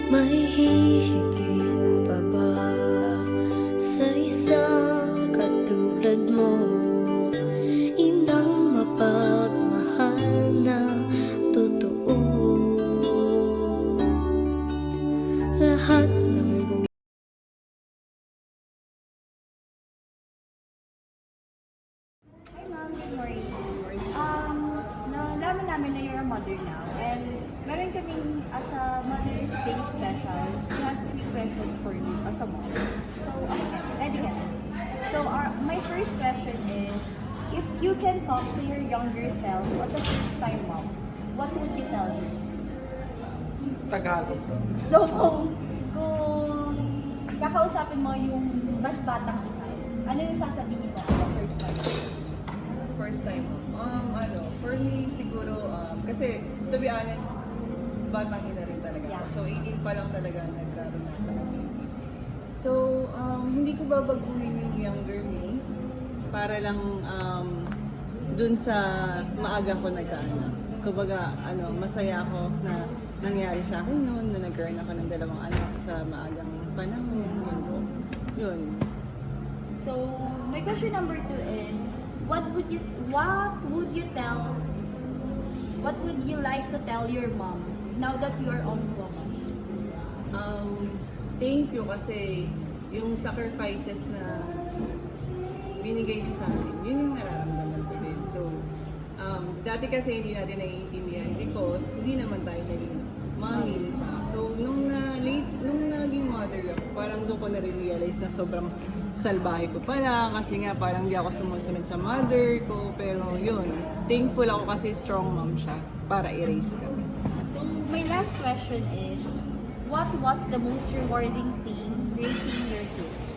May hihigit pa ba sa isang katulad mo? Inang mapagmahal na totoo. Lahat ng Hi ma'am, good morning. Nalaman namin na you're a mother now, and meron kaming as a Mother's Day special, we have 3 questions for you as a mom. So, okay, ready ka na? So, my first question is, if you can talk to your younger self as a first-time mom, what would you tell her? Tagalog. So, kung kakausapin mo yung mas batang ikaw, ano yung sasabihin mo sa first time? First time. For me siguro, kasi to be honest, batang ina rin talaga. Yeah. So 18 pa lang talaga nagkaroon ng baby. So, hindi ko babaguhin yung younger me para lang dun sa maaga ko nagkaanak. Kumbaga, masaya ako na nangyari sa akin noon, na nagkaroon ako ng 2 anak sa maagang panahon. Yun. So, my question number 2 is, what would you like to tell your mom now that you are also a mom? Thank you kasi yung sacrifices na binigay niyo sa akin, yun yung nararamdaman ko din. So, dati kasi hindi natin naiintindihan because hindi naman tayo naging mommy. So, nung naging mother ako, parang doon ko na-realize na sobrang salbahe ko pala kasi nga parang di ako sumusunod sa mother ko, pero yun, thankful ako kasi strong mom siya para i-raise kami. So, my last question is, what was the most rewarding thing raising your kids?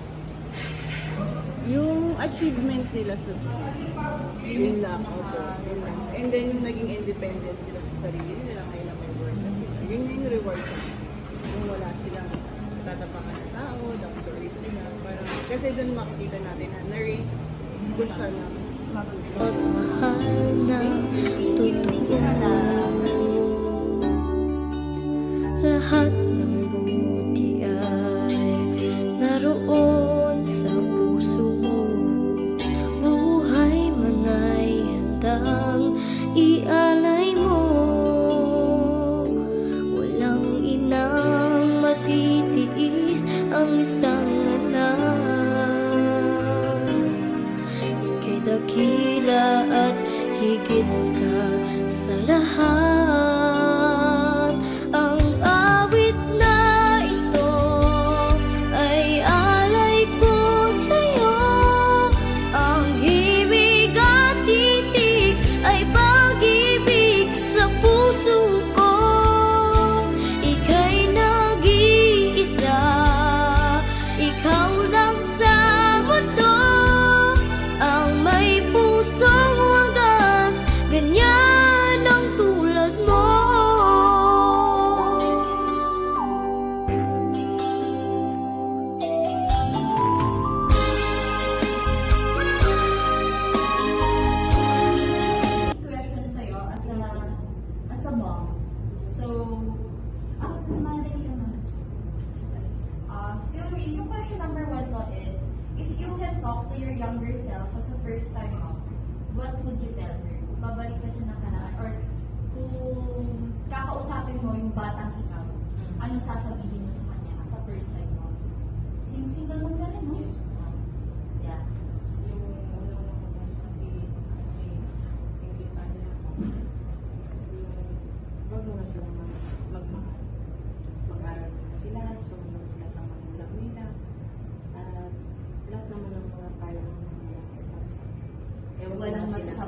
Yung achievement nila sa school, yun lang ako. And then yung naging independent sila sa sarili nila, ngayon na may work na sila. Yun yung reward ko. Yung wala silang tatapakan ng tao, down to earth sila. Parang, kasi doon makikita natin na na-raise ko siya na pagmahal na totoo. Lahat ng buti ay naroon sa puso mo. Buhay man ay handang ialay mo. Walang inang matitiis ang isang anak. Ika'y dakila at higit ka sa lahat. Ang awit na ito ay alay ko sa'yo. Ang himig at titig ay pag-ibig sa puso ko. Ika'y nag-iisa, ikaw lang sa mundo. Ang may pusong wagas, ganyan ang tulad mo. Question sa'yo as a mom. So, yung question number 1 po is, if you can talk to your younger self as a first-time mom, what would you tell her? Babalik ka sa nakaraan, or kung kakausapin mo yung batang ikaw, anong sasabihin mo sa kanya as a first-time mom? Single mom ka rin, no? Yes, ma'am. Yeah. Yung unang ako sabihin kasi single pa din ako. Yung wag muna sila magmahal. Mag-aral muna sila, sumunod sila sa magulang nila. At lahat naman ng mga payo ng magulang ay para sa akin. Kaya wag Walang muna sila.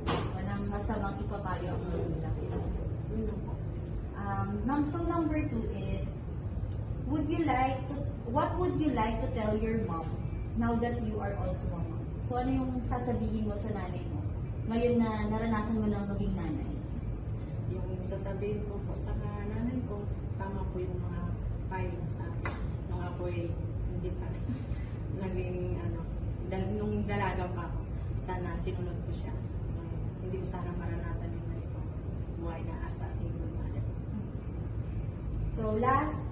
walang masamang ipapayo ang magulang. Yun lang po. So number 2 is, what would you like to tell your mom now that you are also a mom? So ano yung sasabihin mo sa nanay mo ngayon na naranasan mo lang maging nanay? Yung sasabihin ko po sa nanay ko, tama po yung mga payo sa akin. Nung ako ay hindi pa naging nung dalaga pa ako, sana sinunod ko siya. Hindi ko sana maranasan yung ganito buhay na as a single mother. So So last,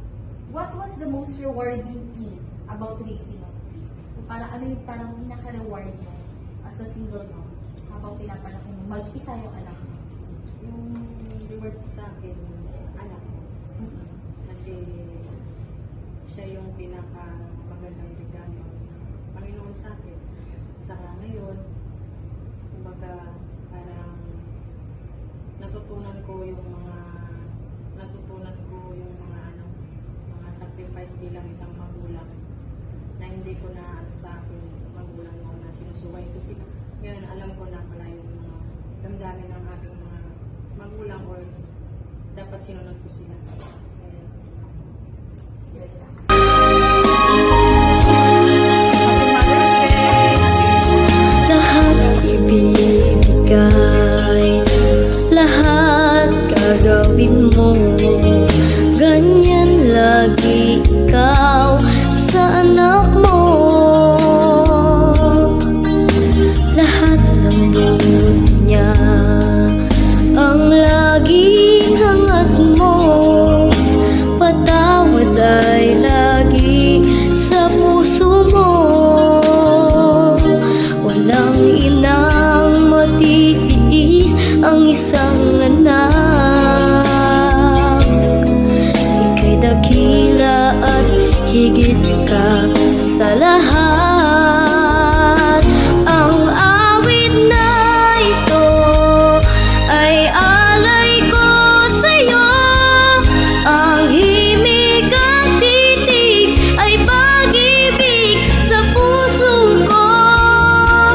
what was the most rewarding thing about raising a kid? So parang ano yung parang pinaka-reward nyo as a single mom habang pinapalaki mo mag-isa yung anak mo? Yung reward ko sa akin, anak ko. Kasi siya yung pinaka-magandang regalo ng Panginoon sa akin. Saka ngayon, kumbaga, parang natutunan ko yung mga mga sacrifice bilang isang magulang na hindi ko na sa akin magulang mo na sinusuway ko sila. Ngayon, alam ko na pala yung mga damdamin ng ating mga magulang or dapat sinunod ko sila. Lahat ibibigay, lahat gagawin mo. Ganyan lagi ikaw sa anak mo. Lahat ng buod niya ang laging hangat mo. Patawad ay lagi sa puso mo. Walang inang matitiis ang isang anak. Ika'y dakila at higit ka sa lahat.